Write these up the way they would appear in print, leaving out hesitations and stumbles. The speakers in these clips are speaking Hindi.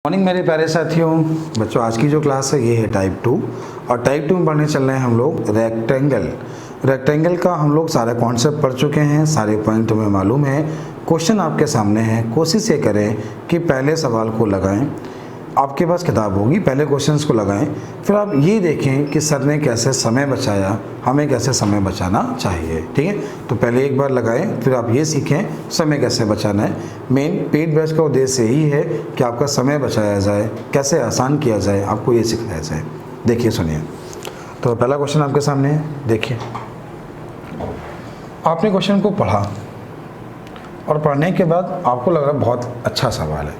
मॉर्निंग मेरे प्यारे साथियों। बच्चों आज की जो क्लास है ये है टाइप 2 और टाइप 2 में पढ़ने चल रहे हैं हम लोग रेक्टेंगल का हम लोग सारे कॉन्सेप्ट पढ़ चुके हैं, सारे पॉइंट हमें मालूम है। क्वेश्चन आपके सामने है, कोशिश ये करें कि पहले सवाल को लगाएं। आपके पास किताब होगी, पहले क्वेश्चंस को लगाएं, फिर आप ये देखें कि सर ने कैसे समय बचाया, हमें कैसे समय बचाना चाहिए। ठीक है, तो पहले एक बार लगाएं, फिर आप ये सीखें समय कैसे बचाना है। मेन पेड बैच का उद्देश्य यही है कि आपका समय बचाया जाए, कैसे आसान किया जाए, आपको ये सिखाया जाए। देखिए सुनिए, तो पहला क्वेश्चन आपके सामने है। देखिए, आपने क्वेश्चन को पढ़ा और पढ़ने के बाद आपको लग रहा बहुत अच्छा सवाल है,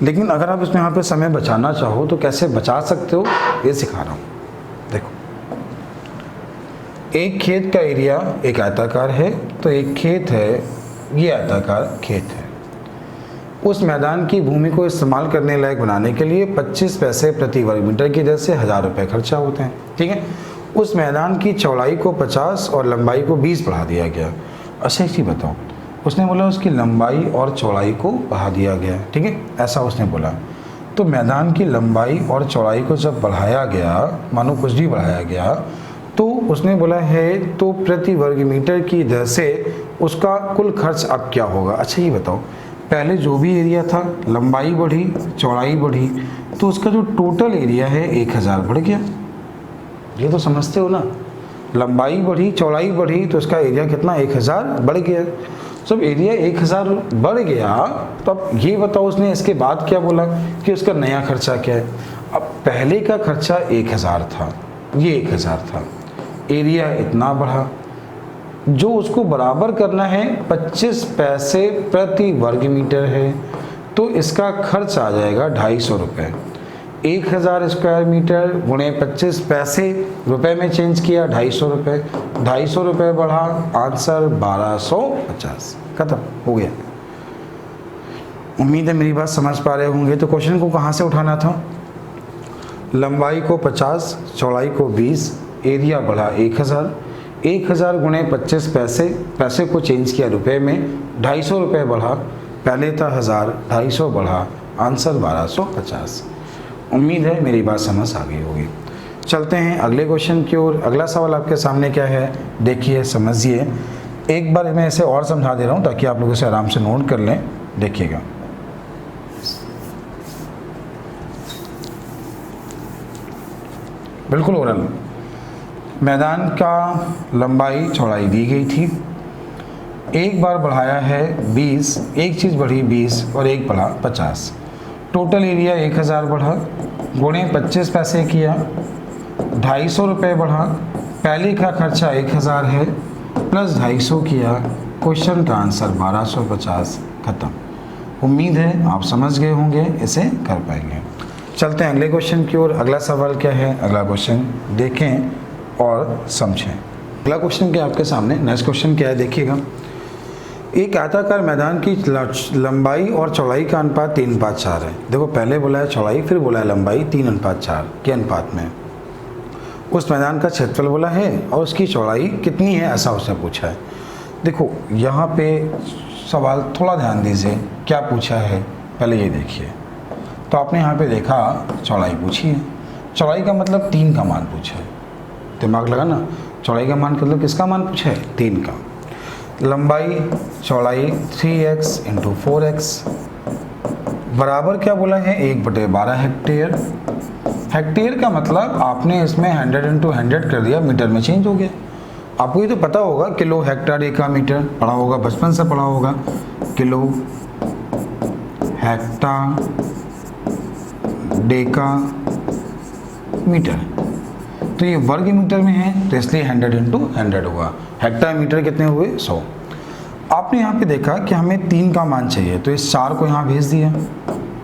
लेकिन अगर आप इसमें यहाँ पे समय बचाना चाहो तो कैसे बचा सकते हो ये सिखा रहा हूँ। देखो, एक खेत का एरिया एक आयताकार है, तो एक खेत है, ये आयताकार खेत है। उस मैदान की भूमि को इस्तेमाल करने लायक बनाने के लिए 25 पैसे प्रति वर्ग मीटर की दर से 1000 रुपये खर्चा होते हैं। ठीक है, उस मैदान की चौड़ाई को 50 और लंबाई को 20 बढ़ा दिया गया। अच्छा एक चीज़ बताओ, उसने बोला उसकी लंबाई और चौड़ाई को बढ़ा दिया गया। ठीक है, ऐसा उसने बोला। तो मैदान की लंबाई और चौड़ाई को जब बढ़ाया गया, मानो कुछ भी बढ़ाया गया, तो उसने बोला है तो प्रति वर्ग मीटर की दर से उसका कुल खर्च अब क्या होगा। अच्छा ये बताओ, पहले जो भी एरिया था, लंबाई बढ़ी, चौड़ाई बढ़ी, तो उसका जो टोटल एरिया है 1000 बढ़ गया। ये तो समझते हो ना, लंबाई बढ़ी, चौड़ाई बढ़ी, तो उसका एरिया कितना 1000 बढ़ गया। जब एरिया 1000 बढ़ गया, तो अब ये बताओ उसने इसके बाद क्या बोला कि उसका नया खर्चा क्या है। अब पहले का खर्चा 1000 था, ये 1000 था, एरिया इतना बढ़ा, जो उसको बराबर करना है 25 पैसे प्रति वर्ग मीटर है, तो इसका खर्च आ जाएगा 250 रुपये। 1000 स्क्वायर मीटर गुणे 25 पैसे, रुपए में चेंज किया 250 रुपये, 250 रुपये बढ़ा, आंसर 1250। खत्म हो गया। उम्मीद है मेरी बात समझ पा रहे होंगे। तो क्वेश्चन को कहाँ से उठाना था, लंबाई को 50, चौड़ाई को 20, एरिया बढ़ा 1000 गुणे 25 पैसे, पैसे को चेंज किया रुपए में, 250 रुपये बढ़ा, पहले था 1000, 250 बढ़ा, आंसर 1250। उम्मीद है मेरी बात समझ आ गई होगी। चलते हैं अगले क्वेश्चन की ओर। अगला सवाल आपके सामने क्या है, देखिए समझिए। एक बार मैं इसे और समझा दे रहा हूँ ताकि आप लोग इसे आराम से नोट कर लें। देखिएगा, बिल्कुल ओरल। मैदान का लंबाई चौड़ाई दी गई थी, एक बार बढ़ाया है 20, एक चीज़ बढ़ी 20 और एक बढ़ा 50, टोटल एरिया 1000 बढ़ा, गुणे 25 पैसे किया, 250 रुपये बढ़ा, पहले का खर्चा 1000 है, प्लस 250 किया, क्वेश्चन का आंसर 1250। खत्म। उम्मीद है आप समझ गए होंगे, इसे कर पाएंगे। चलते हैं अगले क्वेश्चन की ओर। अगला सवाल क्या है, अगला क्वेश्चन देखें और समझें। अगला क्वेश्चन क्या आपके सामने, नेक्स्ट क्वेश्चन क्या है देखिएगा। एक आयताकार मैदान की लंबाई और चौड़ाई का अनुपात 3:4 है। देखो, पहले बोला है चौड़ाई, फिर बोला है लंबाई, 3:4 के अनुपात में। उस मैदान का क्षेत्रफल बोला है और उसकी चौड़ाई कितनी है, ऐसा उसने पूछा है। देखो यहाँ पे सवाल थोड़ा ध्यान दीजिए, क्या पूछा है पहले ये देखिए। तो आपने यहाँ पे देखा चौड़ाई पूछी है, चौड़ाई का मतलब 3 का मान पूछा है। दिमाग लगा ना, चौड़ाई का मान मतलब किसका मान पूछा है, 3 का। लंबाई चौड़ाई 3x × 4x बराबर क्या बोला है, 1/12 हेक्टेयर। हेक्टेयर का मतलब आपने इसमें 100 × 100 कर दिया, मीटर में चेंज हो गया। आपको ये तो पता होगा, किलो हेक्टर एका मीटर पढ़ा होगा, बचपन से पढ़ा होगा, किलो हेक्टर डेका मीटर। तो ये वर्ग मीटर में है, तो इसलिए 100 × 100 हुआ। हेक्टर मीटर कितने हुए, 100। आपने यहाँ पे देखा कि हमें 3 का मान चाहिए, तो इस 4 को यहाँ भेज दिया,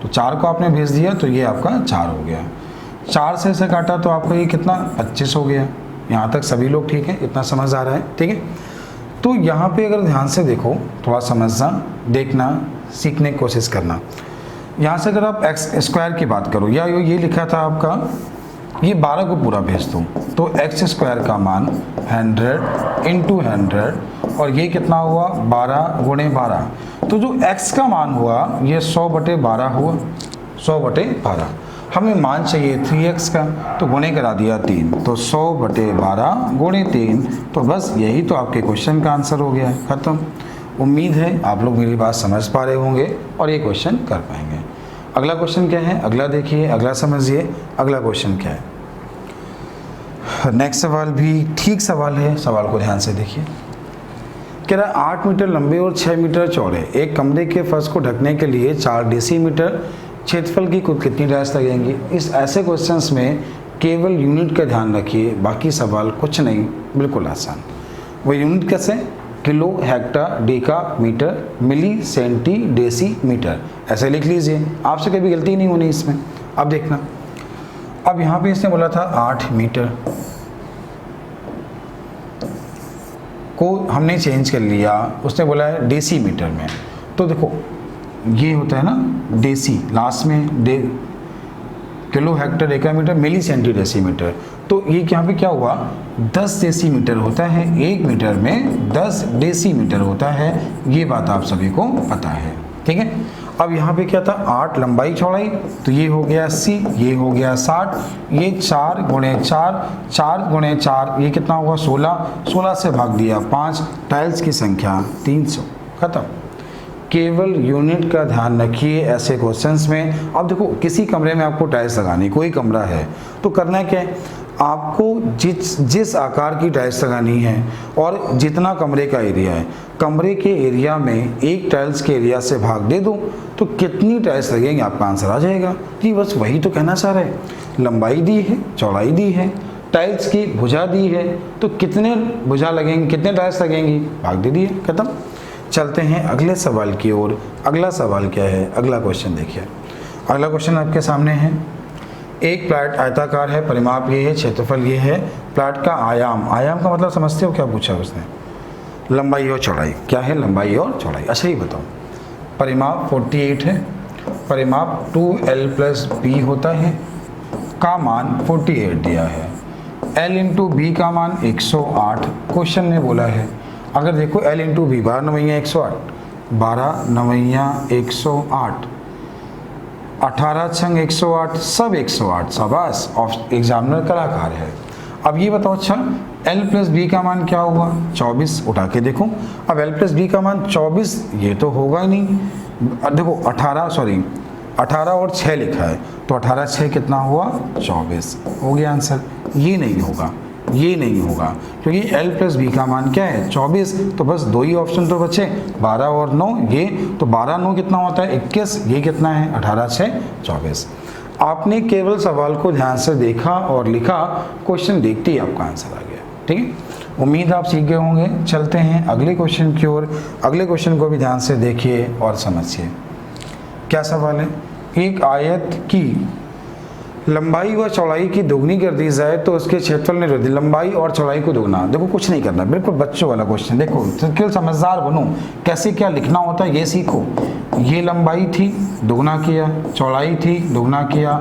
तो 4 को आपने भेज दिया, तो ये आपका 4 हो गया। 4 से इसे काटा तो आपका ये कितना, 25 हो गया। यहाँ तक सभी लोग ठीक है, इतना समझ आ रहा है, ठीक है। तो यहाँ पे अगर ध्यान से देखो, थोड़ा समझना, देखना, सीखने की कोशिश करना। यहाँ से अगर आप x स्क्वायर की बात करो, या ये लिखा था आपका, ये 12 को पूरा भेज दूँ, तो x स्क्वायर का मान 100 × 100 और ये कितना हुआ, 12 × 12। तो जो x का मान हुआ ये 100/12 हुआ। 100/12। हमें मान चाहिए 3x का, तो गुणे करा दिया 3, तो 100/12 गुणे 3, तो बस यही तो आपके क्वेश्चन का आंसर हो गया है, खत्म। उम्मीद है आप लोग मेरी बात समझ पा रहे होंगे और ये क्वेश्चन कर पाएंगे। अगला क्वेश्चन क्या है, अगला देखिए, अगला समझिए। अगला क्वेश्चन क्या है, नेक्स्ट सवाल भी ठीक सवाल है, सवाल को ध्यान से देखिए। कह रहा है 8 मीटर लंबे और 6 मीटर चौड़े एक कमरे के फर्श को ढकने के लिए 4 डेसीमीटर क्षेत्रफल की कुल कितनी टाइल्स लगेंगी। इस ऐसे क्वेश्चंस में केवल यूनिट का ध्यान रखिए, बाकी सवाल कुछ नहीं, बिल्कुल आसान। वो यूनिट कैसे, kilo, hecto, deca, metre, milli, senti, deci, metre, ऐसे लिख लीजिए, आपसे कभी गलती नहीं होनी इसमें। अब देखना, अब यहाँ पे इसने बोला था 8 मीटर को हमने चेंज कर लिया, उसने बोला है डेसी मीटर में। तो देखो ये होता है ना डेसी, लास्ट में डे, kilo, hecto, deca, metre, milli, centi, decimetre. तो ये यहाँ पे क्या हुआ, 10 डेसीमीटर होता है, 1 मीटर में 10 डेसीमीटर होता है, ये बात आप सभी को पता है, ठीक है। अब यहाँ पे क्या था, 8 लंबाई चौड़ाई, तो ये हो गया 80, ये हो गया 60, ये 4 गुणे 4, 4 गुणे 4, ये कितना हुआ 16, 16 से भाग दिया 5, टाइल्स की संख्या 300, खत्म। केवल यूनिट का ध्यान रखिए ऐसे क्वेश्चंस में। अब देखो किसी कमरे में आपको टाइल्स लगानी, कोई कमरा है तो करना क्या है, आपको जिस आकार की टाइल्स लगानी है और जितना कमरे का एरिया है, कमरे के एरिया में एक टाइल्स के एरिया से भाग दे दो, तो कितनी टाइल्स लगेंगे आपका आंसर आ जाएगा। जी बस वही तो कहना चाह रहे हैं, लंबाई दी है, चौड़ाई दी है, टाइल्स की भुजा दी है, तो कितने भुजा लगेंगे, कितने टाइल्स लगेंगी, भाग दे दिए, खत्म। चलते हैं अगले सवाल की ओर। अगला सवाल क्या है, अगला क्वेश्चन देखिए। अगला क्वेश्चन आपके सामने है, एक प्लॉट आयताकार है, परिमाप ये है, क्षेत्रफल ये है, प्लॉट का आयाम, आयाम का मतलब समझते हो क्या पूछा उसने, लंबाई और चौड़ाई। क्या है, लंबाई और चौड़ाई, अच्छा ही बताओ। परिमाप 48 है, परिमाप 2l + b होता है, का मान 48 दिया है, l × b का मान 108 क्वेश्चन ने बोला है। अगर देखो l × b 12 9 108, 12 9 108, 18 छंग 108, सब 108, शाबाश, एग्जामिनर कलाकार है। अब ये बताओ, अच्छा l + b का मान क्या हुआ, 24, उठा के देखो। अब l + b का मान 24, ये तो होगा ही नहीं। देखो 18 और 6 लिखा है, तो 18 6 कितना हुआ, 24, हो गया आंसर। ये नहीं होगा, ये नहीं होगा, क्योंकि l + b का मान क्या है, 24, तो बस दो ही ऑप्शन तो बचे, 12 और 9, ये तो 12 9 कितना होता है, 21, ये कितना है, 18 6 24। आपने केवल सवाल को ध्यान से देखा और लिखा, क्वेश्चन देखते ही आपका आंसर आ गया, ठीक है। उम्मीद आप सीख गए होंगे। चलते हैं अगले क्वेश्चन की ओर। अगले क्वेश्चन को भी ध्यान से देखिए और समझिए। क्या सवाल है, एक आयत की लंबाई व चौड़ाई की दोगुनी कर दी जाए तो उसके क्षेत्रफल में वृद्धि, लंबाई और चौड़ाई को दोगुना। देखो कुछ नहीं करना, बिल्कुल बच्चों वाला क्वेश्चन। देखो केवल समझदार बनो, कैसे क्या लिखना होता है ये सीखो। ये लंबाई थी, दोगुना किया, चौड़ाई थी, दोगुना किया,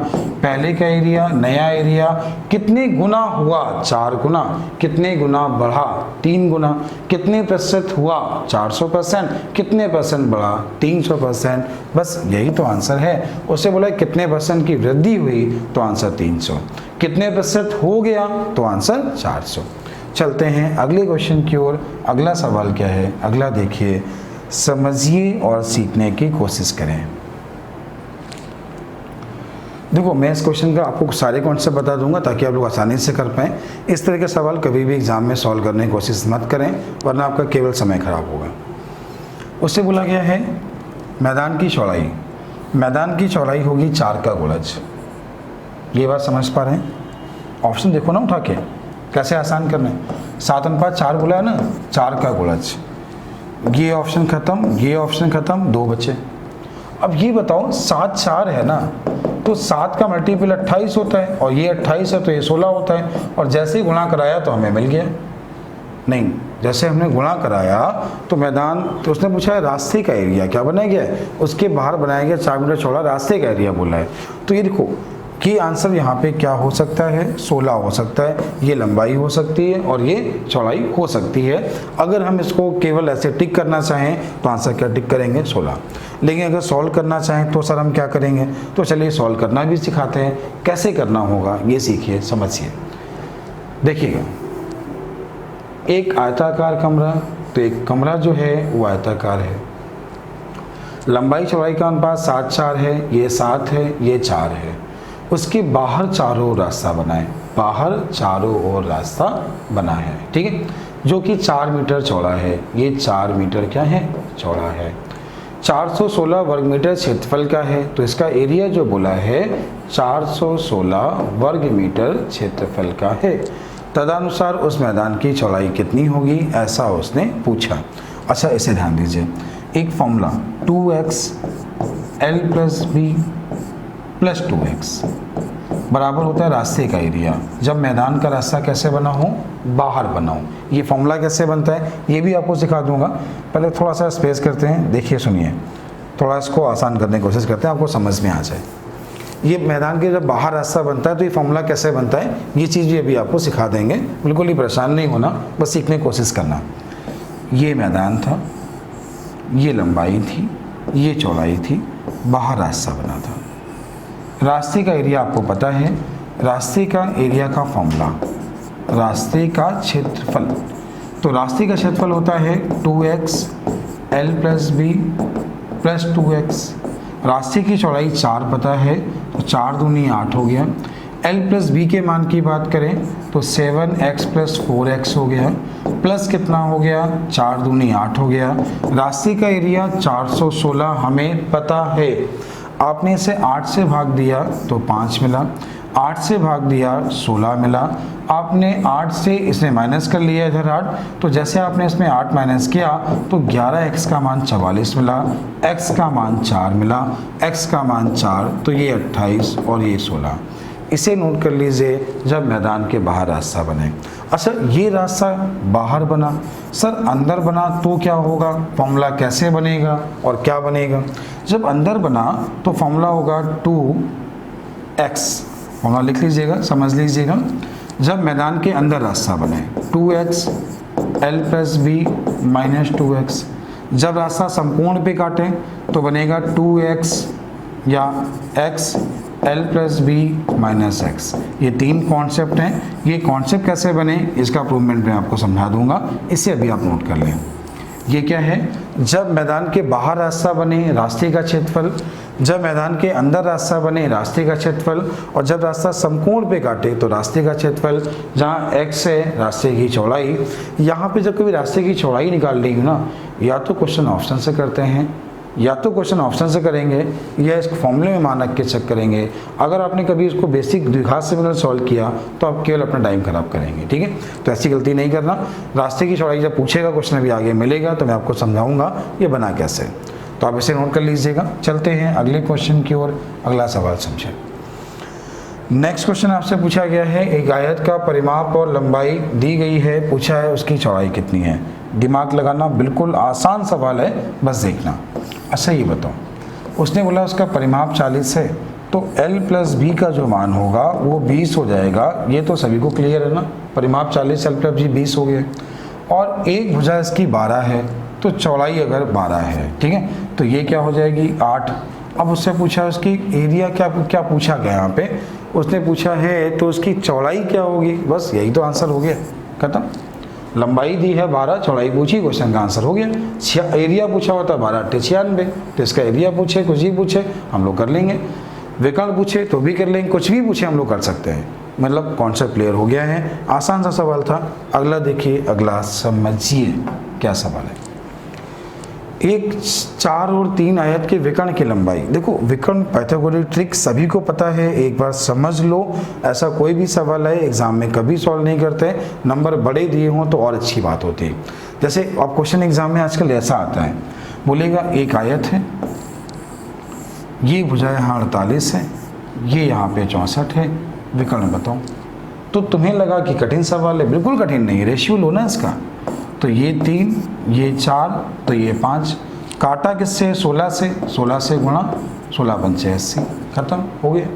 पहले का एरिया, नया एरिया, कितने गुना हुआ, 4 गुना, कितने गुना बढ़ा, 3 गुना, कितने प्रतिशत हुआ, 400%, कितने परसेंट बढ़ा, 300%, बस यही तो आंसर है। उससे बोला कितने परसेंट की वृद्धि हुई, तो आंसर 300, कितने प्रतिशत हो गया, तो आंसर 400। चलते हैं अगले क्वेश्चन की ओर। अगला सवाल क्या है, अगला देखिए, समझिए और सीखने की कोशिश करें। देखो मैं इस क्वेश्चन का आपको सारे कॉन्सेप्ट बता दूंगा ताकि आप लोग आसानी से कर पाएँ। इस तरह के सवाल कभी भी एग्जाम में सॉल्व करने की कोशिश मत करें, वरना आपका केवल समय खराब होगा। उससे बोला गया है मैदान की चौड़ाई, मैदान की चौड़ाई होगी 4 का गुणज। ये बात समझ पा रहे हैं? ऑप्शन देखो ना उठा के, कैसे आसान करना है। 7:4 बोला है ना, 4 का गुणज। ये ऑप्शन खत्म, ये ऑप्शन खत्म, 2 बचे। अब ये बताओ 7 4 है ना, तो 7 का मल्टीपल 28 होता है, और ये 28 है तो ये 16 होता है, और जैसे ही गुणा कराया तो हमें मिल गया। नहीं, जैसे हमने गुणा कराया तो मैदान, तो उसने पूछा है रास्ते का एरिया क्या बनाया गया है, उसके बाहर बनाया गया 4 मीटर चौड़ा रास्ते का एरिया बोला है। तो ये देखो कि आंसर यहाँ पे क्या हो सकता है, 16 हो सकता है। ये लंबाई हो सकती है और ये चौड़ाई हो सकती है। अगर हम इसको केवल ऐसे टिक करना चाहें तो आंसर क्या टिक करेंगे, 16। लेकिन अगर सॉल्व करना चाहें तो सर हम क्या करेंगे, तो चलिए सॉल्व करना भी सिखाते हैं। कैसे करना होगा ये सीखिए, समझिए। देखिएगा, एक आयताकार कमरा, तो एक कमरा जो है वो आयताकार है। लंबाई चौड़ाई का अनुपात 7:4 है, ये 7 है, ये 4 है। उसके बाहर चारों ओर रास्ता बनाए, बाहर चारों ओर रास्ता बना है, ठीक है, जो कि 4 मीटर चौड़ा है। ये 4 मीटर क्या है, चौड़ा है। 416 वर्ग मीटर क्षेत्रफल का है, तो इसका एरिया जो बोला है 416 वर्ग मीटर क्षेत्रफल का है। तदनुसार उस मैदान की चौड़ाई कितनी होगी, ऐसा उसने पूछा। अच्छा, इसे ध्यान दीजिए, एक formula 2x l + b + 2x बराबर होता है रास्ते का एरिया, जब मैदान का रास्ता कैसे बना हो, बाहर बना हो। ये फॉर्मूला कैसे बनता है ये भी आपको सिखा दूंगा। पहले थोड़ा सा स्पेस करते हैं, देखिए सुनिए, थोड़ा इसको आसान करने की कोशिश करते हैं, आपको समझ में आ जाए। ये मैदान के जब बाहर रास्ता बनता है तो ये फॉर्मूला कैसे बनता है, ये चीज़ भी अभी आपको सिखा देंगे। बिल्कुल ही परेशान नहीं होना, बस सीखने की कोशिश करना। ये मैदान था, ये लंबाई थी, ये चौड़ाई थी, बाहर रास्ता बना था। रास्ते का एरिया आपको पता है, रास्ते का एरिया का फॉर्मूला, रास्ते का क्षेत्रफल, तो रास्ते का क्षेत्रफल होता है 2x l + b + 2x। रास्ते की चौड़ाई 4 पता है, तो 4 दूनी 8 हो गया। l + b के मान की बात करें तो 7x + 4x हो गया, प्लस कितना हो गया, 4 दूनी 8 हो गया। रास्ते का एरिया 416 हमें पता है। आपने इसे 8 से भाग दिया तो 5 मिला, 8 से भाग दिया 16 मिला। आपने 8 से इसमें माइनस कर लिया इधर 8, तो जैसे आपने इसमें 8 माइनस किया तो 11x का मान 44 मिला, x का मान 4 मिला, x का मान 4, तो ये 28 और ये 16। इसे नोट कर लीजिए, जब मैदान के बाहर रास्ता बने। अच्छा, ये रास्ता बाहर बना, सर अंदर बना तो क्या होगा, फॉर्मूला कैसे बनेगा और क्या बनेगा। जब अंदर बना तो फॉर्मूला होगा 2x, फॉर्मूला लिख लीजिएगा, समझ लीजिएगा। जब मैदान के अंदर रास्ता बने 2x l + b - 2x। जब रास्ता संपूर्ण पे काटें तो बनेगा 2x या x l + b - x। ये 3 कॉन्सेप्ट हैं। ये कॉन्सेप्ट कैसे बने इसका प्रूवमेंट मैं आपको समझा दूंगा, इसे अभी आप नोट कर लें। ये क्या है, जब मैदान के बाहर रास्ता बने रास्ते का क्षेत्रफल, जब मैदान के अंदर रास्ता बने रास्ते का क्षेत्रफल, और जब रास्ता संपूर्ण पे काटे तो रास्ते का क्षेत्रफल। जहाँ x है रास्ते की चौड़ाई। यहाँ पे जब कभी रास्ते की चौड़ाई निकालनी हो ना, या तो क्वेश्चन ऑप्शन से करते हैं, या तो क्वेश्चन ऑप्शन से करेंगे, या इस फॉर्मूले में मानक के चेक करेंगे। अगर आपने कभी इसको बेसिक द्विघात समीकरण सॉल्व किया तो आप केवल अपना टाइम खराब करेंगे, ठीक है। तो ऐसी गलती नहीं करना। रास्ते की चौड़ाई जब पूछेगा क्वेश्चन अभी आगे मिलेगा तो मैं आपको समझाऊंगा ये बना कैसे, तो आप इसे नोट कर लीजिएगा। चलते हैं अगले क्वेश्चन की ओर, अगला सवाल समझें। नेक्स्ट क्वेश्चन आपसे पूछा गया है, एक आयत का परिमाप और लंबाई दी गई है, पूछा है उसकी चौड़ाई कितनी है। दिमाग लगाना, बिल्कुल आसान सवाल है, बस देखना। अच्छा, ये बताओ, उसने बोला उसका परिमाप 40 है, तो l + b का जो मान होगा वो 20 हो जाएगा। ये तो सभी को क्लियर है ना, परिमाप 40, l + b 20 हो गए। और एक भुजा इसकी 12 है, तो चौड़ाई अगर 12 है, ठीक है, तो ये क्या हो जाएगी 8। अब उससे पूछा उसकी एरिया क्या पूछा गया यहाँ पे, उसने पूछा है तो उसकी चौड़ाई क्या होगी, बस यही तो आंसर हो गया, खत्म। लंबाई दी है 12, चौड़ाई पूछी, क्वेश्चन का आंसर हो गया। एरिया पूछा होता 12 × 96, तो इसका एरिया पूछे, कुछ भी पूछे हम लोग कर लेंगे, विकर्ण पूछे तो भी कर लेंगे, कुछ भी पूछे हम लोग कर सकते हैं। मतलब कॉन्सेप्ट क्लियर हो गया है, आसान सा सवाल था। अगला देखिए, अगला समझिए क्या सवाल है। एक 4 और 3 आयत के विकर्ण की लंबाई, देखो विकर्ण पाइथागोरस ट्रिक सभी को पता है, एक बार समझ लो। ऐसा कोई भी सवाल है एग्जाम में कभी सॉल्व नहीं करते, नंबर बड़े दिए हों तो और अच्छी बात होती है। जैसे अब क्वेश्चन एग्जाम में आजकल ऐसा आता है, बोलेगा एक आयत है, ये भुजा यहाँ 48 है, ये यहाँ पे 64 है, विकर्ण बताओ। तो तुम्हें लगा कि कठिन सवाल है, बिल्कुल कठिन नहीं, रेशियो लो ना इसका। तो ये 3, ये 4, तो ये 5, काटा किससे 16 से, 16 से गुणा 16 पंचे 80, खत्म हो गया।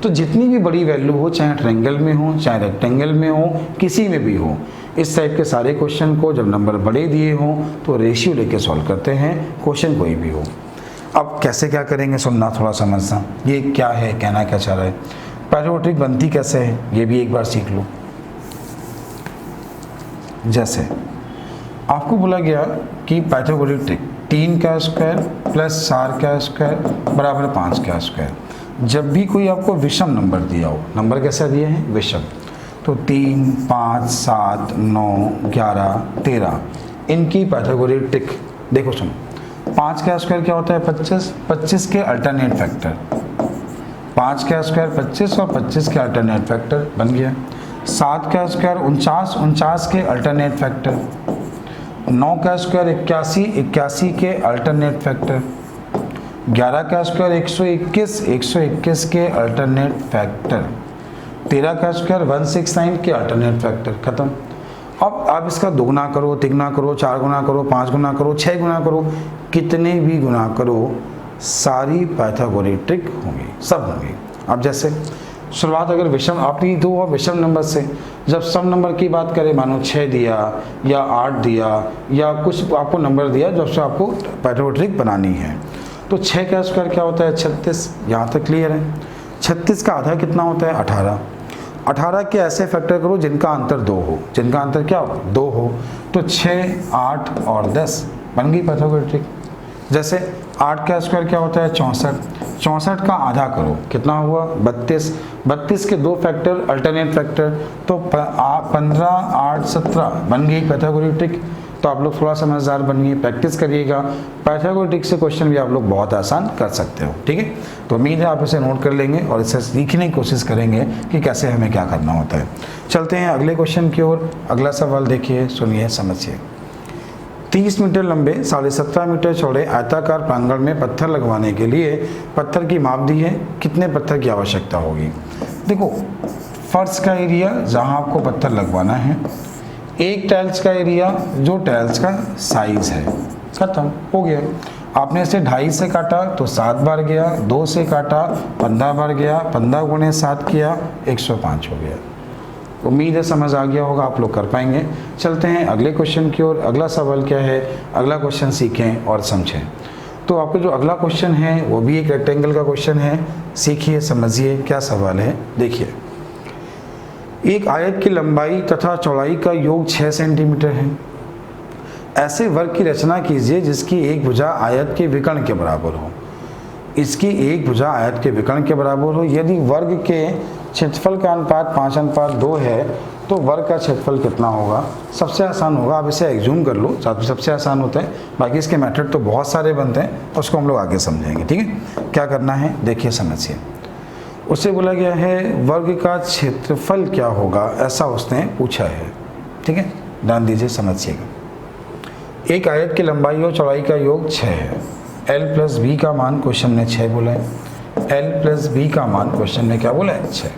तो जितनी भी बड़ी वैल्यू हो, चाहे ट्रायंगल में हो चाहे रेक्टेंगल में हो, किसी में भी हो, इस टाइप के सारे क्वेश्चन को जब नंबर बड़े दिए हों तो रेशियो लेके सॉल्व करते हैं, क्वेश्चन कोई भी हो। अब कैसे क्या करेंगे, सुनना थोड़ा समझना, ये क्या है, कहना क्या चाह रहा है, पैरामीट्रिक बनती कैसे है, ये भी एक बार सीख लो। जैसे आपको बोला गया कि पाइथागोरस ट्रिक 3 का स्क्वायर प्लस 4 का स्क्वायर बराबर 5 का स्क्वायर। जब भी कोई आपको विषम नंबर दिया हो, नंबर कैसे दिए हैं, विषम, तो 3, 5, 7, 9, 11, 13, इनकी पाइथागोरस ट्रिक देखो सुनो। 5 का स्क्वायर क्या होता है, 25, 25 के अल्टरनेट फैक्टर, 5 का स्क्वायर 25 और 25 के अल्टरनेट फैक्टर बन गया। 7 का स्क्वायर 49, 49 के अल्टरनेट फैक्टर। 9 का स्क्वायर 81, 81 के अल्टरनेट फैक्टर। 11 का स्क्वायर 121, 121 के अल्टरनेट फैक्टर। 13 का स्क्वायर 169 के अल्टरनेट फैक्टर, खत्म। अब आप इसका दोगुना करो, तिगुना करो, 4 गुना करो, 5 गुना करो, 6 गुना करो, कितने भी गुना करो, सारी पाइथागोरस ट्रिक होंगी, सब होंगी। अब जैसे शुरुआत अगर विषम आपने दो और विषम नंबर से, जब सम नंबर की बात करें, मानो 6 दिया या 8 दिया या कुछ आपको नंबर दिया जब से आपको पाइथागोरस ट्रिक बनानी है, तो 6 का स्क्वायर क्या होता है, 36, यहाँ तक क्लियर है। 36 का आधा कितना होता है, 18। 18 के ऐसे फैक्टर करो जिनका अंतर 2 हो, जिनका अंतर क्या हो, 2 हो, तो 6, 8 और 10 बन गई पाइथागोरस ट्रिक। जैसे 8 का स्क्वायर क्या होता है, 64, 64 का आधा करो, कितना हुआ, 32, 32 के 2 फैक्टर अल्टरनेट फैक्टर, तो 15, 8, 17 बन गई पाइथागोरस ट्रिक। तो आप लोग थोड़ा समझदार बनिए, प्रैक्टिस करिएगा, पाइथागोरस ट्रिक से क्वेश्चन भी आप लोग बहुत आसान कर सकते हो, ठीक है। तो उम्मीद है आप इसे नोट कर लेंगे और इसे सीखने की कोशिश करेंगे कि कैसे हमें क्या करना होता है। चलते हैं अगले क्वेश्चन की ओर। अगला सवाल देखिए, सुनिए, समझिए। 30 मीटर लंबे 17.5 मीटर चौड़े आयताकार प्रांगण में पत्थर लगवाने के लिए पत्थर की माप दी है, कितने पत्थर की आवश्यकता होगी। देखो, फर्श का एरिया जहां आपको पत्थर लगवाना है, एक टाइल्स का एरिया जो टाइल्स का साइज है, खत्म हो गया। आपने इसे 2.5 से काटा तो 7 बार गया, 2 से काटा 15 बार गया, 15 गुणे 7 किया 105 हो गया। उम्मीद है समझ आ गया होगा, आप लोग कर पाएंगे। चलते हैं अगले क्वेश्चन की ओर। अगला सवाल क्या है, अगला क्वेश्चन सीखें और समझें। तो आपका जो अगला क्वेश्चन है वो भी एक रेक्टेंगल का क्वेश्चन है, सीखिए, समझिए क्या सवाल है। देखिए, एक आयत की लंबाई तथा चौड़ाई का योग 6 सेंटीमीटर है। ऐसे वर्ग की रचना कीजिए जिसकी एक भुजा आयत के विकर्ण के बराबर हो। इसकी एक भुजा आयत के विकर्ण के बराबर हो। यदि वर्ग के क्षेत्रफल का अनुपात 5:2 है तो वर्ग का क्षेत्रफल कितना होगा। सबसे आसान होगा, आप इसे एग्जूम कर लो, सबसे आसान होता है। बाकी इसके मेथड तो बहुत सारे बनते हैं, उसको हम लोग आगे समझेंगे, ठीक है। क्या करना है, देखिए, समझिए। उससे बोला गया है वर्ग का क्षेत्रफल क्या होगा, ऐसा उसने पूछा है, ठीक है। ध्यान दीजिए, समझिएगा। एक आयत की लंबाई और चौड़ाई का योग 6 है। L प्लस बी का मान क्वेश्चन ने 6 बोला है। L प्लस बी का मान क्वेश्चन ने क्या बोला है, 6।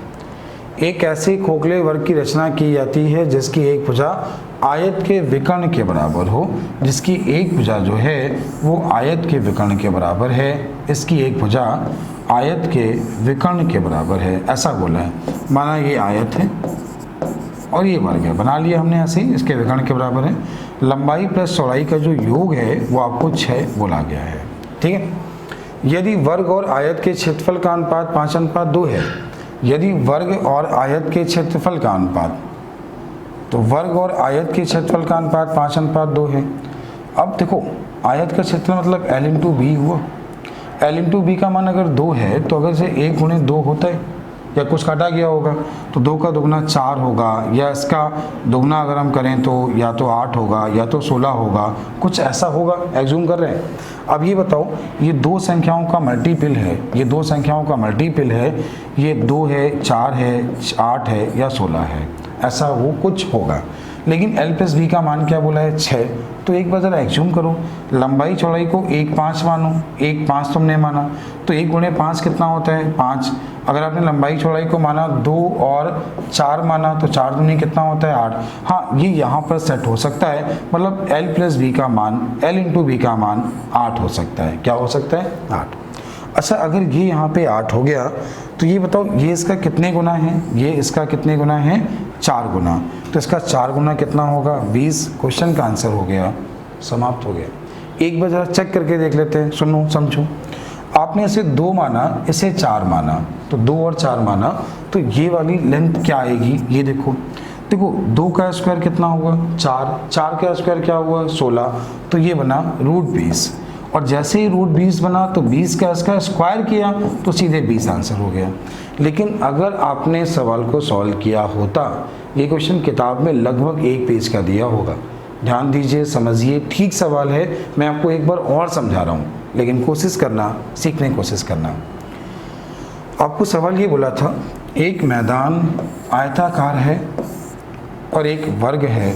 एक ऐसे खोखले वर्ग की रचना की जाती है जिसकी एक भुजा आयत के विकर्ण के बराबर हो। जिसकी एक भुजा जो है वो आयत के विकर्ण के बराबर है। इसकी एक भुजा आयत के विकर्ण के बराबर है, ऐसा बोला है। माना ये आयत है और ये वर्ग है, बना लिया हमने ऐसे ही, इसके विकर्ण के बराबर है। लंबाई प्लस चौड़ाई का जो योग है वो आपको 6 बोला गया है, ठीक है। यदि वर्ग और आयत के क्षेत्रफल का अनुपात 5:2 है, यदि वर्ग और आयत के क्षेत्रफल का अनुपात, तो वर्ग और आयत के क्षेत्रफल का अनुपात 5:2 है। अब देखो, आयत का क्षेत्रफल मतलब L इंटू बी हुआ। L इंटू बी का मान अगर 2 है तो अगर से 1 गुणे 2 होता है या कुछ काटा गया होगा तो 2 का दुगना 4 होगा, या इसका दुगना अगर हम करें तो या तो 8 होगा या तो 16 होगा, कुछ ऐसा होगा, एग्जूम कर रहे हैं। अब ये बताओ, ये 2 संख्याओं का मल्टीपल है, ये 2 संख्याओं का मल्टीपल है, ये 2 है, 4 है, 8 है या 16 है, ऐसा वो कुछ होगा। लेकिन L प्लस बी का मान क्या बोला है, 6। तो एक बार ज़रा एग्जूम करो, लंबाई चौड़ाई को 1/5 मानो, 1/5 तुमने माना, तो 1 गुणे 5 कितना होता है, 5। अगर आपने लंबाई चौड़ाई को माना 2 और 4 माना तो 4 दूनी कितना होता है, 8। हाँ, ये यहाँ पर सेट हो सकता है, मतलब L प्लस बी का मान, L इंटू बी का मान 8 हो सकता है। क्या हो सकता है, 8। अच्छा, अगर ये यहाँ पे 8 हो गया तो ये बताओ ये इसका कितने गुना है, ये इसका कितने गुना है, 4 गुना। तो इसका 4 गुना कितना होगा, 20। क्वेश्चन का आंसर हो गया, समाप्त हो गया। एक बार जरा चेक करके देख लेते हैं, सुनो समझो। आपने इसे 2 माना, इसे 4 माना, तो 2 और 4 माना, तो ये वाली लेंथ क्या आएगी, ये देखो। देखो 2 का स्क्वायर कितना हुआ, 4, 4 का स्क्वायर क्या हुआ, 16, तो ये बना √20। और जैसे ही √20 बना तो 20 का इसका स्क्वायर किया तो सीधे 20 आंसर हो गया। लेकिन अगर आपने सवाल को सॉल्व किया होता, ये क्वेश्चन किताब में लगभग 1 पेज का दिया होगा। ध्यान दीजिए, समझिए, ठीक सवाल है, मैं आपको एक बार और समझा रहा हूँ, लेकिन कोशिश करना, सीखने की कोशिश करना। आपको सवाल ये बोला था, एक मैदान आयताकार है और एक वर्ग है।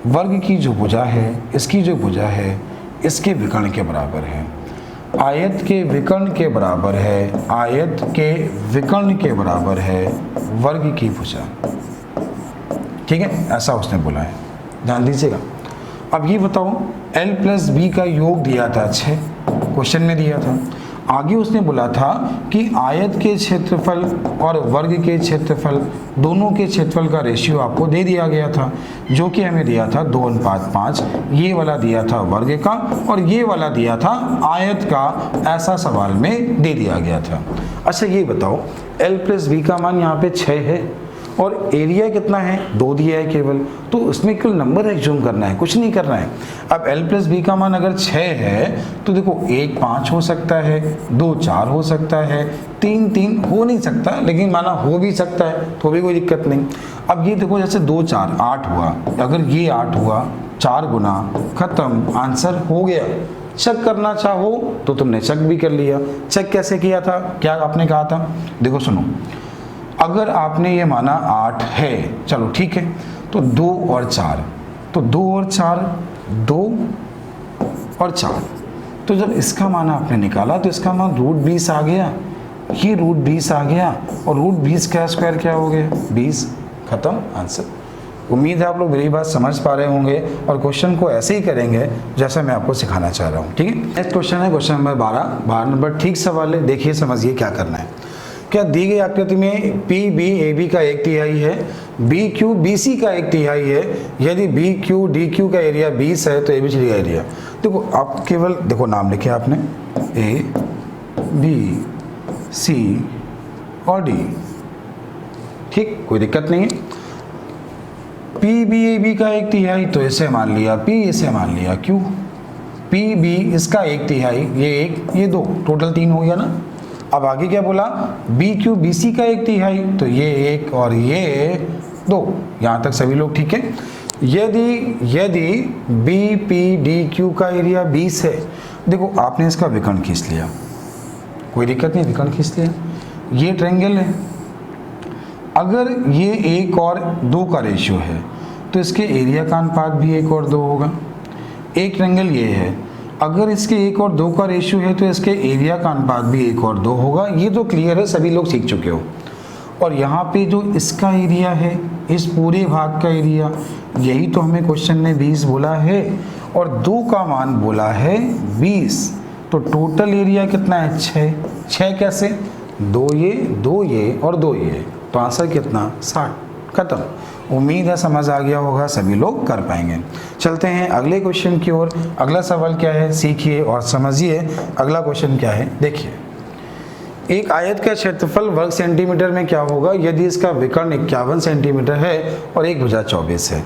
वर्ग की जो भुजा है, इसकी जो भुजा है, इसके विकर्ण के बराबर है। आयत के विकर्ण के बराबर है, आयत के विकर्ण के बराबर है वर्ग की भुजा। ठीक है, ऐसा उसने बोला है, ध्यान दीजिएगा। अब ये बताओ, l + b का योग दिया था 6, क्वेश्चन में दिया था। आगे उसने बोला था कि आयत के क्षेत्रफल और वर्ग के क्षेत्रफल दोनों के क्षेत्रफल का रेशियो आपको दे दिया गया था, जो कि हमें दिया था 2:5। ये वाला दिया था वर्ग का और ये वाला दिया था आयत का, ऐसा सवाल में दे दिया गया था। अच्छा ये बताओ, l + b का मान यहाँ पे 6 है और एरिया कितना है, 2 दिया है केवल, तो उसमें केवल नंबर एज्यूम करना है, कुछ नहीं करना है। अब l + b का मान अगर 6 है तो देखो 1 5 हो सकता है, 2 4 हो सकता है, 3 3 हो नहीं सकता, लेकिन माना हो भी सकता है तो भी कोई दिक्कत नहीं। अब ये देखो, जैसे 2 4 8 हुआ, अगर ये 8 हुआ, 4 गुना, खत्म, आंसर हो गया। चेक करना चाहो तो तुमने चेक भी कर लिया। चेक कैसे किया था, क्या आपने कहा था, देखो सुनो, अगर आपने ये माना 8 है, चलो ठीक है, तो 2 और 4, तो 2 और 4, 2 और 4, तो जब इसका मान आपने निकाला तो इसका मान √20 आ गया, ये √20 आ गया और √20 का स्क्वायर क्या हो गया, 20, खत्म, आंसर। उम्मीद है आप लोग मेरी बात समझ पा रहे होंगे और क्वेश्चन को ऐसे ही करेंगे जैसा मैं आपको सिखाना चाह रहा हूँ। ठीक है, नेक्स्ट क्वेश्चन है क्वेश्चन नंबर 12 नंबर, ठीक सवाल है, देखिए समझिए क्या करना है। क्या दी गई आकृति में PB AB का 1/3 है, BQ BC का 1/3 है, यदि BQ DQ का एरिया 20 है तो ABCD का एरिया। देखो आप केवल देखो नाम लिखे आपने A B C और D, ठीक, कोई दिक्कत नहीं है। PBAB का 1/3 तो इसे मान लिया P, इसे मान लिया Q, PB इसका 1/3, ये 1 ये 2, टोटल 3 हो गया ना। अब आगे क्या बोला, BQ BC का 1/3, तो ये 1 और ये 2, यहाँ तक सभी लोग ठीक है। यदि BPDQ का एरिया 20 है, देखो आपने इसका विकर्ण खींच लिया, कोई दिक्कत नहीं, विकर्ण खींच लिया। ये ट्रायंगल है, अगर ये 1 और 2 का रेशियो है तो इसके एरिया का अनुपात भी 1 और 2 होगा। एक ट्रायंगल ये है, अगर इसके 1 और 2 का रेशियो है तो इसके एरिया का अनुपात भी 1 और 2 होगा। ये तो क्लियर है, सभी लोग सीख चुके हो। और यहाँ पे जो इसका एरिया है, इस पूरे भाग का एरिया, यही तो हमें क्वेश्चन में 20 बोला है और 2 का मान बोला है 20, तो टोटल एरिया कितना है, 6 कैसे, 2 ये और 2 ये, तो आंसर कितना, 60, खत्म। उम्मीद है समझ आ गया होगा, सभी लोग कर पाएंगे। चलते हैं अगले क्वेश्चन की ओर। अगला सवाल क्या है, सीखिए और समझिए। अगला क्वेश्चन क्या है, देखिए। एक आयत का क्षेत्रफल वर्ग सेंटीमीटर में क्या होगा यदि इसका विकर्ण 51 सेंटीमीटर है और एक भुजा 24 है।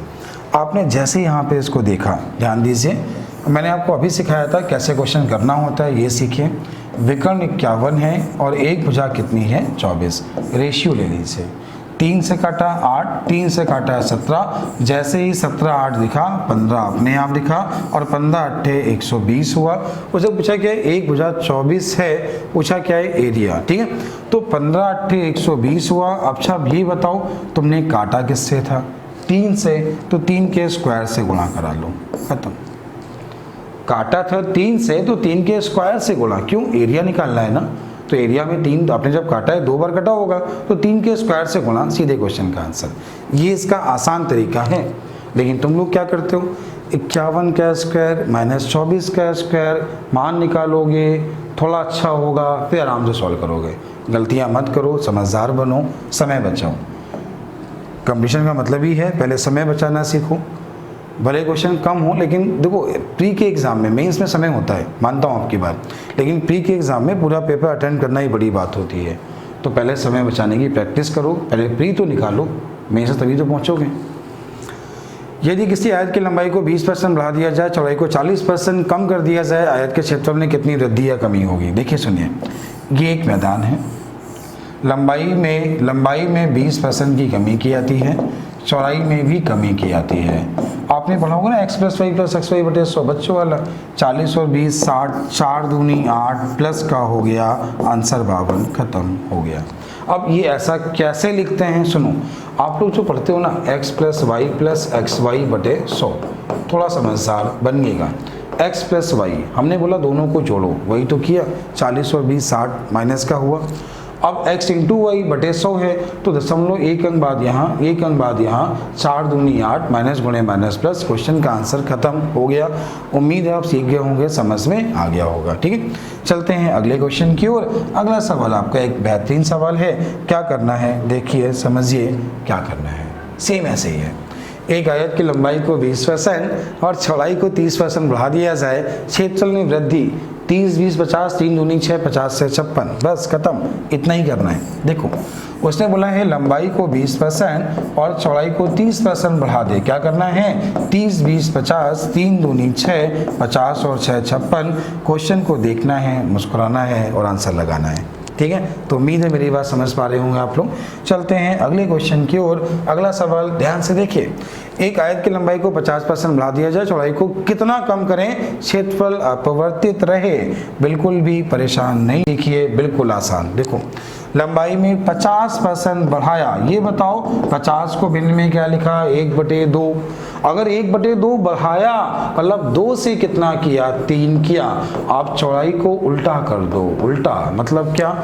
आपने जैसे यहाँ पे इसको देखा, ध्यान दीजिए, मैंने आपको अभी सिखाया था कैसे क्वेश्चन करना होता है, ये सीखिए। विकर्ण 51 है और एक भुजा कितनी है, 24। रेशियो ले लीजिए, 3 से काटा 8, 3 से काटा 17, जैसे ही 17 8 दिखा, 15 अपने आप दिखा और 15 8 120 हुआ। उसे पूछा क्या है, एक भुजा 24 है, पूछा क्या है, एरिया। ठीक है, तो 15 8 120 हुआ। अच्छा ये बताओ, तुमने काटा किससे था, 3 से, तो 3 के स्क्वायर से गुणा करा लो, खत्म। काटा था 3 से तो 3 के स्क्वायर से गुणा, क्यों, एरिया निकालना है ना। तो एरिया में 3, तो आपने जब काटा है 2 बार कटा होगा, तो 3 के स्क्वायर से गुणा, सीधे क्वेश्चन का आंसर। ये इसका आसान तरीका है। लेकिन तुम लोग क्या करते हो, 51 का स्क्वायर माइनस 24 का स्क्वायर, मान निकालोगे थोड़ा अच्छा होगा, फिर आराम से सॉल्व करोगे। गलतियां मत करो, समझदार बनो, समय बचाओ। कंपटीशन का मतलब ही है पहले समय बचाना सीखो। भले क्वेश्चन कम हो, लेकिन देखो प्री के एग्ज़ाम में, मेंस में समय होता है, मानता हूँ आपकी बात, लेकिन प्री के एग्ज़ाम में पूरा पेपर अटेंड करना ही बड़ी बात होती है। तो पहले समय बचाने की प्रैक्टिस करो, पहले प्री तो निकालो, मेंस तभी तो पहुँचोगे। यदि किसी आयत की लंबाई को 20% बढ़ा दिया जाए, चौड़ाई को 40% कम कर दिया जाए, आयत के क्षेत्रफल में कितनी वृद्धि या कमी होगी? देखिए सुनिए, ये एक मैदान है, लंबाई में 20% की कमी की जाती है, चौड़ाई में भी कमी की जाती है। आपने पढ़ा होगा ना x + y + xy / 100, बच्चों वाला। 40 और 20 60, 4 दूनी 8 प्लस का हो गया आंसर 52, खत्म हो गया। अब ये ऐसा कैसे लिखते हैं सुनो, आप लोग जो पढ़ते हो ना x + y + xy / 100, थोड़ा समझदार बनिएगा। x + y हमने बोला दोनों को जोड़ो, वही तो किया, 40 और 20 60 माइनस का हुआ। अब x × y / 100 है, तो दशमलव एक अंक बाद यहाँ, एक अंक बाद यहाँ, 4 दूनी 8, माइनस गुणे माइनस प्लस, क्वेश्चन का आंसर खत्म हो गया। उम्मीद है आप सीख गए होंगे, समझ में आ गया होगा। ठीक है, चलते हैं अगले क्वेश्चन की ओर। अगला सवाल आपका एक बेहतरीन सवाल है। क्या करना है देखिए, समझिए क्या करना है। सेम ऐसे ही है, एक आयत की लंबाई को 20% और चौड़ाई को 30% बढ़ा दिया जाए, क्षेत्रफल में वृद्धि 30 20 50, 3 दूनी 6, 50 से 56, बस खत्म, इतना ही करना है। देखो उसने बोला है लंबाई को 20% और चौड़ाई को 30% बढ़ा दे। क्या करना है? 30 20 50, 3 दूनी 6, 50 और 6 56। क्वेश्चन को देखना है, मुस्कुराना है और आंसर लगाना है। ठीक है, तो उम्मीद है मेरी बात समझ पा रहे होंगे आप लोग। चलते हैं अगले क्वेश्चन की ओर। अगला सवाल ध्यान से देखिए, एक आयत की लंबाई को 50% बढ़ा दिया जाए, चौड़ाई को कितना कम करें, क्षेत्रफल अपवर्तित रहे। बिल्कुल भी परेशान नहीं, देखिए बिल्कुल आसान। देखो लंबाई में 50% बढ़ाया, ये बताओ 50 को भिन्न में क्या लिखा? 1/2। अगर 1/2 बढ़ाया मतलब 2 से कितना किया? 3 किया। आप चौड़ाई को उल्टा कर दो, उल्टा मतलब क्या?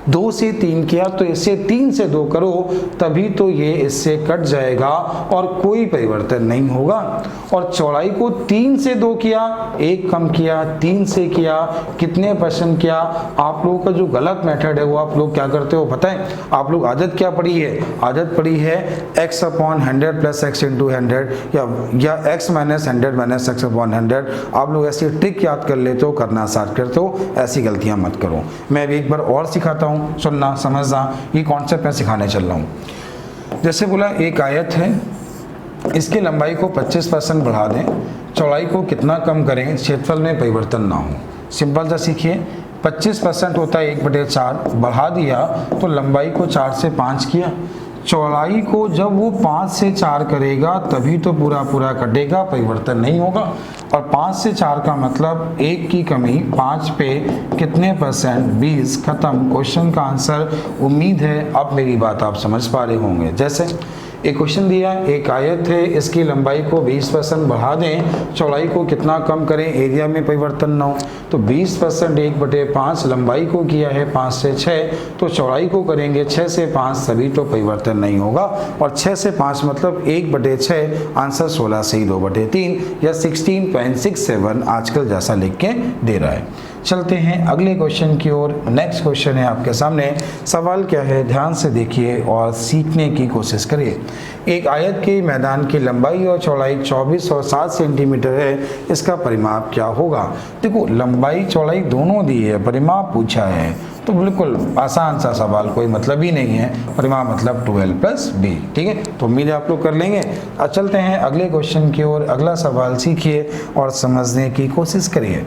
2 से 3 किया, तो इससे 3 से 2 करो, तभी तो ये इससे कट जाएगा और कोई परिवर्तन नहीं होगा। और चौड़ाई को 3 से 2 किया, 1 कम किया, 3 से किया, कितने % किया? आप लोगों का जो गलत मेथड है वो आप लोग क्या करते हो पता है? आप लोग आदत क्या पड़ी है? आदत पड़ी है x/100 + x × 100 या x - 100 - x/100। आप लोग ऐसी ट्रिक याद कर लेते हो, करना स्टार्ट करते हो, ऐसी गलतियां मत करो। मैं अभी एक बार और सिखाता हूँ, सुनना समझना, ये कॉन्सेप्ट मैं सिखाने चल रहा हूँ। जैसे बोला एक आयत है, इसकी लंबाई को 25% बढ़ा दें, चौड़ाई को कितना कम करें, क्षेत्रफल में परिवर्तन ना हो। सिंपल सा सीखिए, 25% होता है 1/4, बढ़ा दिया तो लंबाई को 4 से 5 किया, चौड़ाई को जब वो 5 से 4 करेगा तभी तो पूरा कटेगा, परिवर्तन नहीं होगा। और 5 से 4 का मतलब 1 की कमी, 5 पे कितने %? 20, खत्म। क्वेश्चन का आंसर, उम्मीद है अब मेरी बात आप समझ पा रहे होंगे। जैसे एक क्वेश्चन दिया, एक आयत है, इसकी लंबाई को 20% बढ़ा दें, चौड़ाई को कितना कम करें, एरिया में परिवर्तन ना हो। तो 20% 1/5, लंबाई को किया है 5 से 6, तो चौड़ाई को करेंगे 6 से 5, तभी तो परिवर्तन नहीं होगा। और 6 से 5 मतलब 1/6, आंसर 16 से ही 2/3 या 16.67 आजकल जैसा लिख के दे रहा है। चलते हैं अगले क्वेश्चन की ओर। नेक्स्ट क्वेश्चन है आपके सामने। सवाल क्या है ध्यान से देखिए और सीखने की कोशिश करिए। एक आयत के मैदान की लंबाई और चौड़ाई 24 और 7 सेंटीमीटर है, इसका परिमाप क्या होगा? देखो लंबाई चौड़ाई दोनों दी है, परिमाप पूछा है, तो बिल्कुल आसान सा सवाल, कोई मतलब ही नहीं है। परिमाप मतलब 12 + b। ठीक है, तो उम्मीद है आप लोग कर लेंगे। अब चलते हैं अगले क्वेश्चन की ओर। अगला सवाल सीखिए और समझने की कोशिश करिए।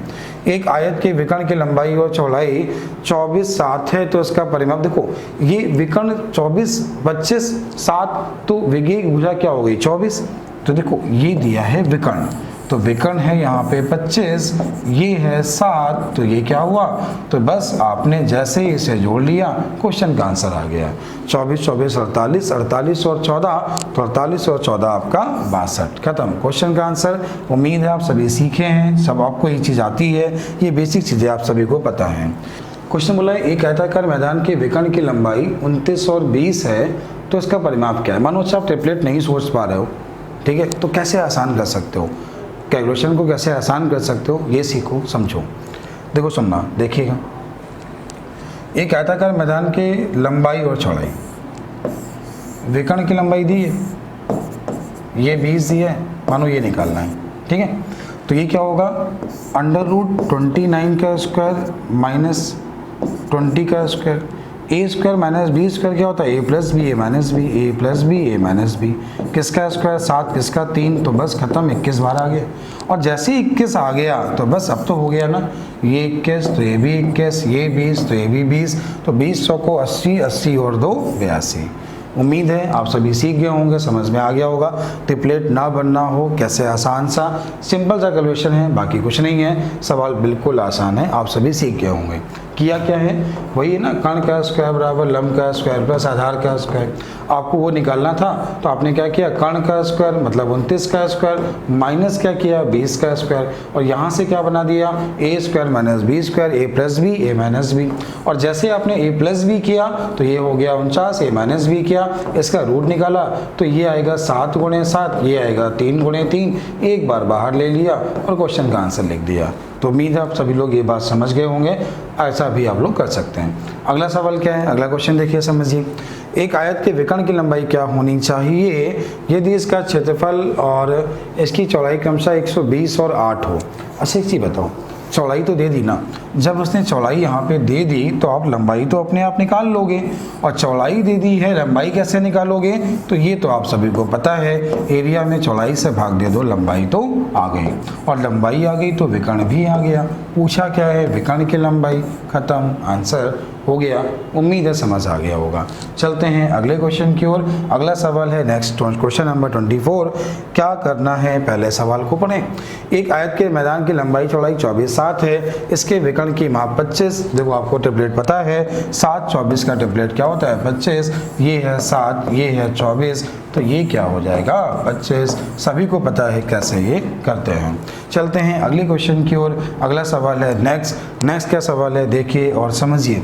एक आयत के विकर्ण की लंबाई और चौड़ाई 24 7 है, तो इसका परिमाप देखो, ये विकर्ण 24 25 7, तो विवेक भुजा क्या हो गई? 24। तो देखो ये दिया है विकर्ण, तो विकर्ण है यहाँ पे 25, ये है 7, तो ये क्या हुआ? तो बस आपने जैसे ही इसे जोड़ लिया, क्वेश्चन का आंसर आ गया। 24 24 48, 48 और 14, तो 48 और 14 आपका 62, खत्म। क्वेश्चन का आंसर। उम्मीद है आप सभी सीखे हैं, सब आपको ये चीज़ आती है, ये बेसिक चीज़ें आप सभी को पता है। क्वेश्चन बोला है एक आयताकार मैदान के विकर्ण की लंबाई 29 और 20 है, तो इसका परिमाप क्या है? मानो अच्छा आप ट्रिपलेट नहीं सोच पा रहे हो, ठीक है, तो कैसे आसान कर सकते हो, कैलकुलेशन को कैसे आसान कर सकते हो, ये सीखो समझो। देखो सुनना, देखिएगा एक आयताकार मैदान के लंबाई और चौड़ाई, विकर्ण की लंबाई दी है, ये 20 दी है, मानो ये निकालना है, ठीक है। तो ये क्या होगा, √29 का स्क्वायर माइनस 20 का स्क्वायर, ए स्क्वायर माइनस बी स्क्वायर क्या होता है, ए प्लस बी ए माइनस बी, ए प्लस बी ए माइनस बी, किसका स्क्वायर 7, किसका 3, तो बस खत्म, 21 बार आ गया। और जैसे 21 आ गया तो बस अब तो हो गया ना, ये 21 तो ये भी 21, ये 20 तो ये भी 20, तो 20 100 को 80, 80 और 2 82। उम्मीद है आप सभी सीख गए होंगे, समझ में आ गया होगा। ट्रिपलेट ना बनना हो कैसे, आसान सा सिंपल सा कैलकुलेशन है, बाकी कुछ नहीं है, सवाल बिल्कुल आसान है, आप सभी सीख गए होंगे। किया क्या है, वही है ना, कर्ण का स्क्वायर बराबर लंब का स्क्वायर प्लस आधार का स्क्वायर, आपको वो निकालना था तो आपने क्या किया, कर्ण का स्क्वायर मतलब 29 का स्क्वायर माइनस क्या किया 20 का स्क्वायर, और यहाँ से क्या बना दिया ए स्क्वायर माइनस बी स्क्वायर, ए प्लस बी ए माइनस बी, और जैसे आपने ए प्लस बी किया तो ये हो गया 49, ए माइनस बी किया, इसका रूट निकाला तो ये आएगा 7 × 7, ये आएगा 3 × 3, एक बार बाहर ले लिया और क्वेश्चन का आंसर लिख दिया। तो उम्मीद है आप सभी लोग ये बात समझ गए होंगे, ऐसा भी आप लोग कर सकते हैं। अगला सवाल क्या है, अगला क्वेश्चन देखिए, समझिए। एक आयत के विकर्ण की लंबाई क्या होनी चाहिए यदि इसका क्षेत्रफल और इसकी चौड़ाई क्रमशः 120 और 8 हो। अच्छा एक चीज़ बताओ, चौड़ाई तो दे दी ना, जब उसने चौड़ाई यहाँ पे दे दी तो आप लंबाई तो अपने आप निकाल लोगे, और चौड़ाई दे दी है, लंबाई कैसे निकालोगे, तो ये तो आप सभी को पता है, एरिया में चौड़ाई से भाग दे दो, लंबाई तो आ गई, और लंबाई आ गई तो विकर्ण भी आ गया। पूछा क्या है, विकर्ण की लंबाई, खत्म, आंसर हो गया। उम्मीद है समझ आ गया होगा। चलते हैं अगले क्वेश्चन की ओर। अगला सवाल है नेक्स्ट क्वेश्चन नंबर 24। क्या करना है, पहले सवाल को पढ़ें। एक आयत के मैदान की लंबाई चौड़ाई 24 7 है, इसके विकर्ण की माप 25। देखो आपको ट्रिपलेट पता है, 7 24 का ट्रिपलेट क्या होता है 25, ये है 7, ये है 24, तो ये क्या हो जाएगा 25। सभी को पता है कैसे ये करते हैं। चलते हैं अगले क्वेश्चन की ओर। अगला सवाल है नेक्स्ट क्या सवाल है देखिए और समझिए।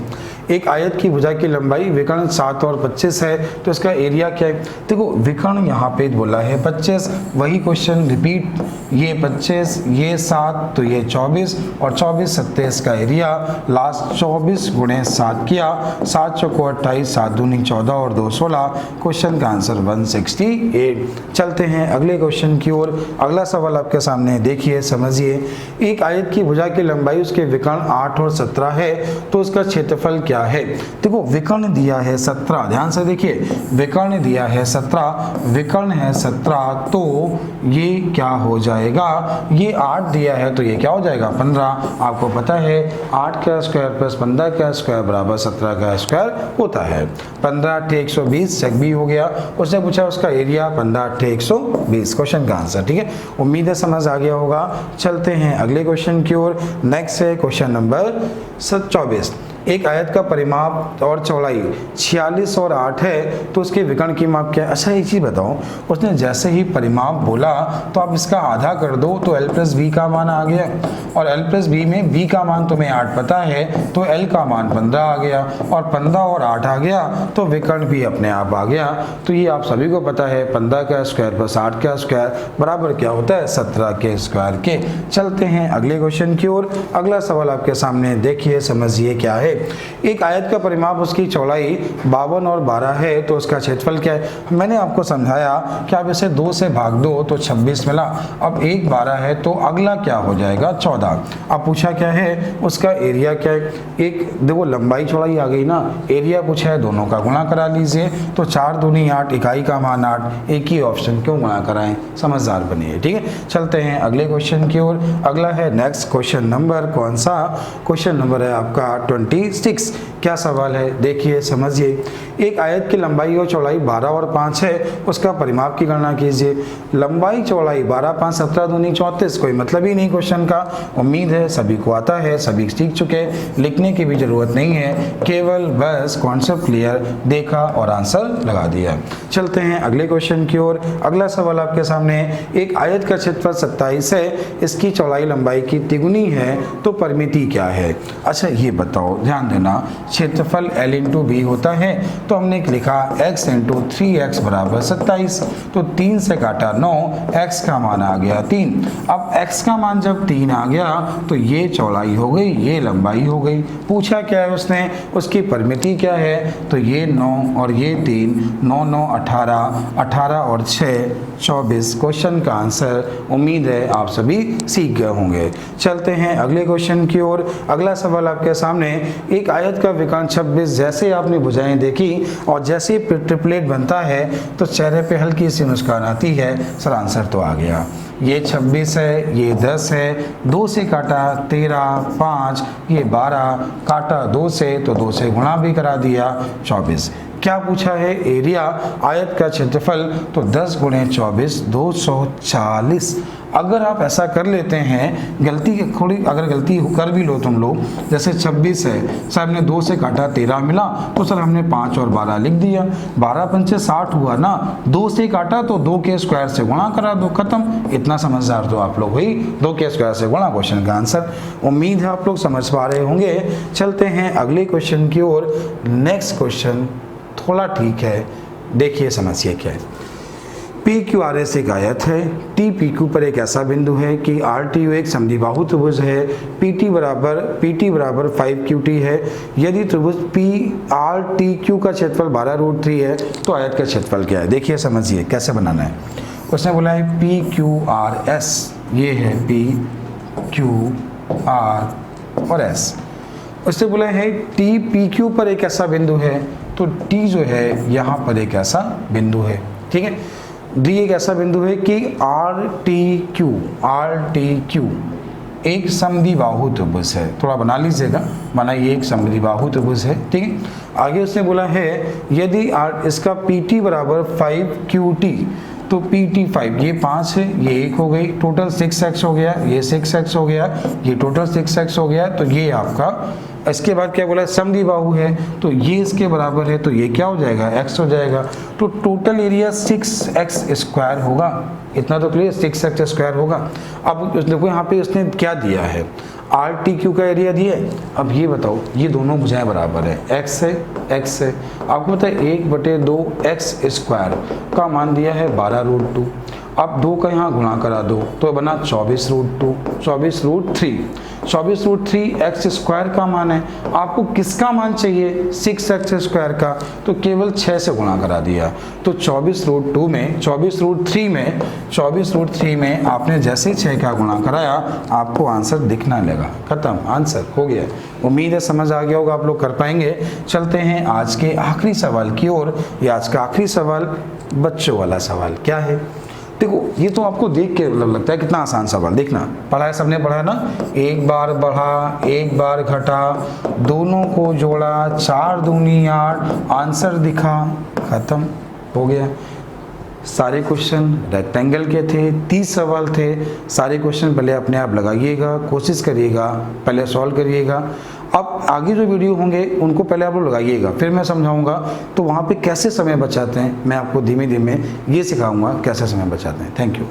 एक आयत की भुजा की लंबाई विकर्ण 7 और 25 है, तो इसका एरिया क्या है। देखो विकर्ण यहाँ पे बोला है 25, वही क्वेश्चन रिपीट, ये 25 ये 7 तो ये 24, और 24 27 का एरिया, लास्ट 24 × 7 किया, 7 चौको 28, 7 दूनी 14 और 2 16, क्वेश्चन का आंसर 168। चलते हैं अगले क्वेश्चन की ओर। अगला सवाल आपके सामने देखिए समझिए। एक आयत की भुजा की लंबाई उसके विकर्ण 8 और 17 है, तो उसका क्षेत्रफल क्या है। देखो विकर्ण दिया है 17, ध्यान से देखिए, विकर्ण दिया है 17, विकर्ण है 17, तो ये क्या हो जाएगा, ये 8 दिया है तो ये क्या हो जाएगा 15। आपको पता है 8 का स्क्वायर प्लस 15 का स्क्वायर बराबर 17 का स्क्वायर होता है। 15 × 120 चेक भी हो गया। उसने पूछा उसका एरिया, 15 × 120 क्वेश्चन का आंसर, ठीक है। उम्मीद है समझ आ गया होगा। चलते हैं अगले क्वेश्चन की ओर। नेक्स्ट है क्वेश्चन नंबर 24। एक आयत का परिमाप और चौड़ाई 46 और 8 है, तो उसके विकर्ण की माप क्या है। अच्छा एक चीज़ बताओ, उसने जैसे ही परिमाप बोला तो आप इसका आधा कर दो तो l + b का मान आ गया, और l + b में b का मान तुम्हें 8 पता है तो l का मान 15 आ गया, और 15 और 8 आ गया तो विकर्ण भी अपने आप आ गया। तो ये आप सभी को पता है 15 का स्क्वायर प्लस 8 का स्क्वायर बराबर क्या होता है 17 के स्क्वायर के। चलते हैं अगले क्वेश्चन की ओर। अगला सवाल आपके सामने देखिए समझिए क्या है। एक आयत का परिमाप उसकी चौड़ाई 52 और 12 है, तो उसका क्षेत्रफल क्या है। मैंने आपको समझाया कि आप इसे 2 से भाग दो तो 26 मिला। अब एक 12 है तो अगला क्या हो जाएगा 14। अब पूछा क्या है उसका एरिया क्या है। एक देखो लंबाई चौड़ाई आ गई ना, एरिया पूछा है, दोनों का गुणा करा लीजिए, तो 4 दूनी 8, इकाई का मान 8, एक ही ऑप्शन क्यों गुणा कराएं, समझदार बनिए, ठीक है। चलते हैं अगले क्वेश्चन की ओर। अगला है नेक्स्ट क्वेश्चन नंबर, कौन सा क्वेश्चन नंबर है आपका 26। क्या सवाल है देखिए समझिए। एक आयत की लंबाई और चौड़ाई 12 और 5 है, उसका परिमाप की गणना कीजिए। लंबाई चौड़ाई 12 5 17 दूनी 34, कोई मतलब ही नहीं क्वेश्चन का। उम्मीद है सभी को आता है, सभी सीख चुके, लिखने की भी जरूरत नहीं है, केवल बस कॉन्सेप्ट क्लियर देखा और आंसर लगा दिया। चलते हैं अगले क्वेश्चन की ओर। अगला सवाल आपके सामने। एक आयत का क्षेत्रफल 27 है, इसकी चौड़ाई लंबाई की तिगुनी है, तो परिमिति क्या है। अच्छा ये बताओ, ध्यान देना, क्षेत्रफल l × b होता है, तो हमने लिखा x इंटू 3x बराबर 27। तो 3 से काटा 9, x का मान आ गया 3। अब x का मान जब 3 आ गया तो ये चौड़ाई हो गई, ये लंबाई हो गई। पूछा क्या है उसने, उसकी परिमिति क्या है, तो ये 9 और ये 3, 9 9 18, 18 और 6 24। क्वेश्चन का आंसर उम्मीद है आप सभी सीख गए होंगे। चलते हैं अगले क्वेश्चन की ओर। अगला सवाल आपके सामने, एक आयत का विकर्ण 26 जैसे आपने भुजाएं देखी और जैसे ट्रिपलेट बनता है तो चेहरे पे हल्की सी मुस्कान आती है। सर आंसर तो आ गया, ये 26 है, ये 10 है, 2 से काटा 13, 5, ये 12, काटा 2 से तो 2 से गुणा भी करा दिया 24। क्या पूछा है, एरिया आयत का क्षेत्रफल, तो 10 गुणे 24 240। अगर आप ऐसा कर लेते हैं, गलती थोड़ी अगर गलती कर भी लो तुम लोग, जैसे 26 है, सर हमने 2 से काटा 13 मिला तो सर हमने 5 और 12 लिख दिया, 12 पंचे 60 हुआ ना, 2 से काटा तो 2 के स्क्वायर से गुणा करा दो, खत्म। इतना समझदार तो आप लोग हुई, 2 के स्क्वायर से गुणा क्वेश्चन का आंसर। उम्मीद है आप लोग समझ पा रहे होंगे। चलते हैं अगले क्वेश्चन की ओर। नेक्स्ट क्वेश्चन थोड़ा ठीक है, देखिए समस्या क्या है। पी क्यू आर एस एक आयत है, टी पी क्यू पर एक ऐसा बिंदु है कि आर टी यू एक समद्विबाहु त्रिभुज है, पी टी बराबर 5 क्यू टी है। यदि त्रिभुज पी आर टी क्यू का क्षेत्रफल 12√3 है तो आयत का क्षेत्रफल क्या है। देखिए समझिए कैसे बनाना है। उसने बोला है पी क्यू आर एस, ये है पी क्यू आर और एस। उसने बोला है टी पी क्यू पर एक ऐसा बिंदु है, तो टी जो है यहाँ पर एक ऐसा बिंदु है, ठीक है। डी एक ऐसा बिंदु है कि आर टी क्यू एक समद्विबाहु त्रिभुज है। थोड़ा बना लीजिएगा, माना ये एक समद्विबाहु त्रिभुज है, ठीक है। आगे उसने बोला है यदि इसका पी टी बराबर 5 क्यू टी, तो पी टी 5, ये 5 है, ये 1 हो गई, टोटल 6x हो गया, ये 6x हो गया, ये टोटल 6x हो गया, तो ये आपका। इसके बाद क्या बोला, समद्विबाहु है तो ये इसके बराबर है, तो ये क्या हो जाएगा, x हो जाएगा। तो टोटल एरिया 6x स्क्वायर होगा। इतना तो क्लियर, 6x स्क्वायर होगा। अब देखो यहाँ पे उसने क्या दिया है, आर टी क्यू का एरिया दिया है। अब ये बताओ, ये दोनों भुजाएं बराबर है, x है। आपको पता है 1/2 x स्क्वायर का मान दिया है 12√2। अब 2 का यहाँ गुणा करा दो तो बना 24√2, 24√3, 24√3 x स्क्वायर का मान है। आपको किसका मान चाहिए, 6x स्क्वायर का, तो केवल 6 से गुणा करा दिया। तो 24√2 में 24√3 में आपने जैसे 6 का गुणा कराया आपको आंसर दिखना लगा, खत्म, आंसर हो गया। उम्मीद है समझ आ गया होगा, आप लोग कर पाएंगे। चलते हैं आज के आखिरी सवाल की ओर। ये आज का आखिरी सवाल बच्चों वाला सवाल क्या है। देखो ये तो आपको देख के लगता है कितना आसान सवाल, देखना पढ़ा है, सबने पढ़ा है ना। एक बार बढ़ा, एक बार घटा, दोनों को जोड़ा, 4 दूनी 8, आंसर दिखा, खत्म हो गया। सारे क्वेश्चन रेक्टेंगल के थे, 30 सवाल थे। सारे क्वेश्चन पहले अपने आप लगाइएगा, कोशिश करिएगा, पहले सॉल्व करिएगा। अब आगे जो वीडियो होंगे उनको पहले आप लोग लगाइएगा, फिर मैं समझाऊंगा तो वहाँ पे कैसे समय बचाते हैं मैं आपको धीमे धीमे ये सिखाऊंगा कैसे समय बचाते हैं। Thank you.